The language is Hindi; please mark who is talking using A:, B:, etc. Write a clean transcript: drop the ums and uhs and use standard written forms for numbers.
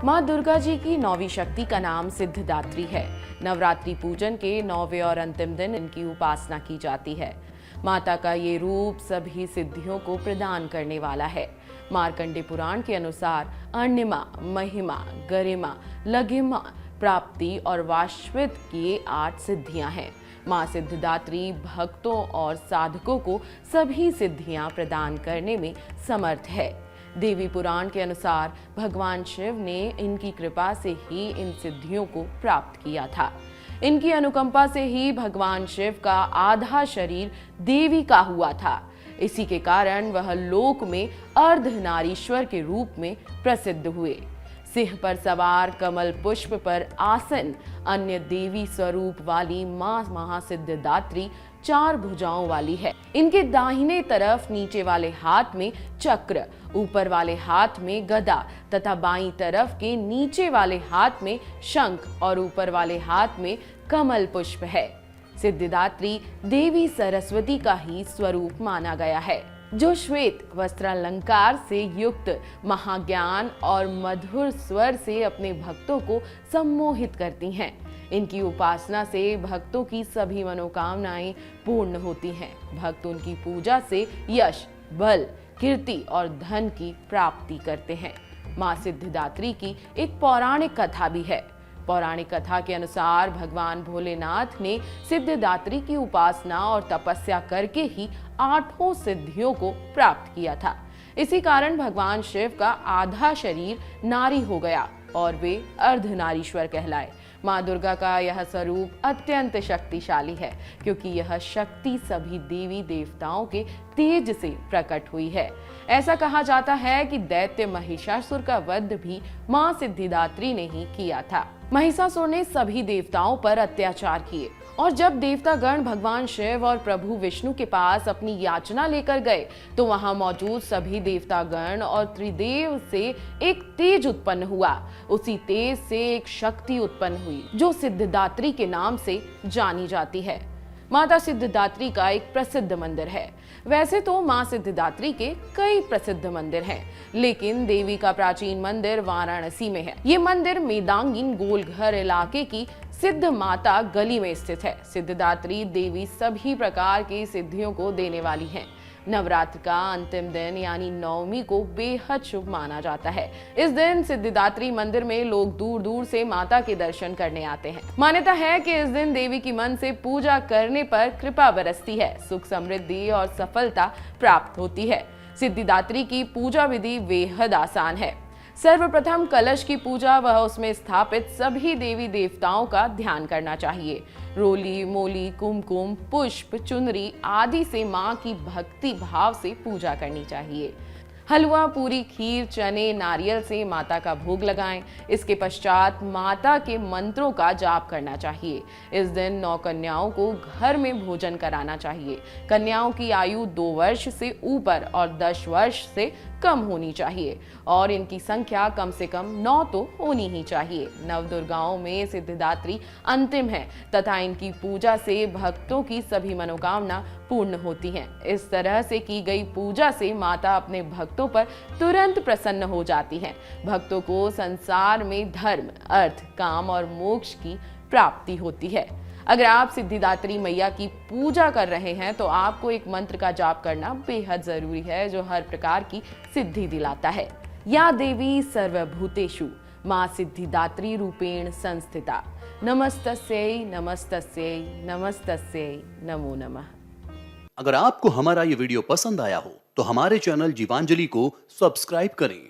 A: माँ दुर्गा जी की नौवीं शक्ति का नाम सिद्धिदात्री है। नवरात्रि पूजन के 9वें और अंतिम दिन इनकी उपासना की जाती है। माता का ये रूप सभी सिद्धियों को प्रदान करने वाला है। मार्कंडे पुराण के अनुसार अण्णिमा, महिमा, गरिमा, लघिमा, प्राप्ति और वाश्वित की 8 सिद्धियां हैं। माँ सिद्धिदात्री भक्तों और साधकों को सभी सिद्धियां प्रदान करने में समर्थ है। देवी पुराण के अनुसार भगवान शिव ने इनकी कृपा से ही इन सिद्धियों को प्राप्त किया था। इनकी अनुकंपा से ही भगवान शिव का आधा शरीर देवी का हुआ था। इसी के कारण वह लोक में अर्धनारीश्वर के रूप में प्रसिद्ध हुए। सिंह पर सवार, कमल पुष्प पर आसन, अन्य देवी स्वरूप वाली मां महासिद्धिदात्री 4 भुजाओं वाली है। इनके दाहिने तरफ नीचे वाले हाथ में चक्र, ऊपर वाले हाथ में गदा तथा बाईं तरफ के नीचे वाले हाथ में शंख और ऊपर वाले हाथ में कमल पुष्प है। सिद्धिदात्री देवी सरस्वती का ही स्वरूप माना गया है, जो श्वेत वस्त्रालंकार से युक्त महाज्ञान और मधुर स्वर से अपने भक्तों को सम्मोहित करती हैं। इनकी उपासना से भक्तों की सभी मनोकामनाएं पूर्ण होती हैं। भक्त उनकी पूजा से यश, बल, कीर्ति और धन की प्राप्ति करते हैं। मां सिद्धिदात्री की एक पौराणिक कथा भी है। पौराणिक कथा के अनुसार भगवान भोलेनाथ ने सिद्धिदात्री की उपासना और तपस्या करके ही 8 सिद्धियों को प्राप्त किया था। इसी कारण भगवान शिव का आधा शरीर नारी हो गया और वे अर्धनारीश्वर कहलाए। माँ दुर्गा का यह स्वरूप अत्यंत शक्तिशाली है, क्योंकि यह शक्ति सभी देवी देवताओं के तेज से प्रकट हुई है। ऐसा कहा जाता है कि दैत्य महिषासुर का वध भी माँ सिद्धिदात्री ने ही किया था। महिषासुर ने सभी देवताओं पर अत्याचार किए और जब देवतागण भगवान शिव और प्रभु विष्णु के पास अपनी याचना लेकर गए तो वहां मौजूद सभी देवतागण और त्रिदेव से एक तेज उत्पन्न हुआ। उसी तेज से एक शक्ति उत्पन्न हुई जो सिद्धिदात्री के नाम से जानी जाती है। माता सिद्धिदात्री का एक प्रसिद्ध मंदिर है। वैसे तो मां सिद्धिदात्री के कई प्रसिद्ध मंदिर हैं, लेकिन देवी का प्राचीन मंदिर वाराणसी में है। ये मंदिर मेदांगिन गोलघर इलाके की सिद्ध माता गली में स्थित है। सिद्धिदात्री देवी सभी प्रकार की सिद्धियों को देने वाली हैं। नवरात्र का अंतिम दिन यानी नवमी को बेहद शुभ माना जाता है। इस दिन सिद्धिदात्री मंदिर में लोग दूर दूर से माता के दर्शन करने आते हैं। मान्यता है कि इस दिन देवी की मन से पूजा करने पर कृपा बरसती है, सुख समृद्धि और सफलता प्राप्त होती है। सिद्धिदात्री की पूजा विधि बेहद आसान है। सर्वप्रथम कलश की पूजा व उसमें स्थापित सभी देवी देवताओं का ध्यान करना चाहिए। रोली, मोली, कुमकुम, पुष्प, चुनरी आदि से मां की भक्ति भाव से पूजा करनी चाहिए। हलवा, पूरी, खीर, चने, नारियल से माता का भोग लगाएं। इसके पश्चात माता के मंत्रों का जाप करना चाहिए। इस दिन 9 कन्याओं को घर में भोजन कराना चाहिए। कन्याओं की आयु 2 वर्ष से ऊपर और 10 वर्ष से कम होनी चाहिए और इनकी संख्या कम से कम 9 तो होनी ही चाहिए। नवदुर्गाओं में सिद्धिदात्री अंतिम है तथा इनकी पूजा से भक्तों की सभी मनोकामना पूर्ण होती हैं। इस तरह से की गई पूजा से माता अपने भक्तों पर तुरंत प्रसन्न हो जाती हैं। भक्तों को संसार में धर्म, अर्थ, काम और मोक्ष की प्राप्ति होती है। अगर आप सिद्धिदात्री मैया की पूजा कर रहे हैं तो आपको एक मंत्र का जाप करना बेहद जरूरी है, जो हर प्रकार की सिद्धि दिलाता है। या देवी सर्वभूतेषु मां सिद्धिदात्री रूपेण संस्थिता, नमस्तस्यै नमस्तस्यै नमस्तस्यै नमो नमः।
B: अगर आपको हमारा ये वीडियो पसंद आया हो तो हमारे चैनल जीवांजलि को सब्सक्राइब करें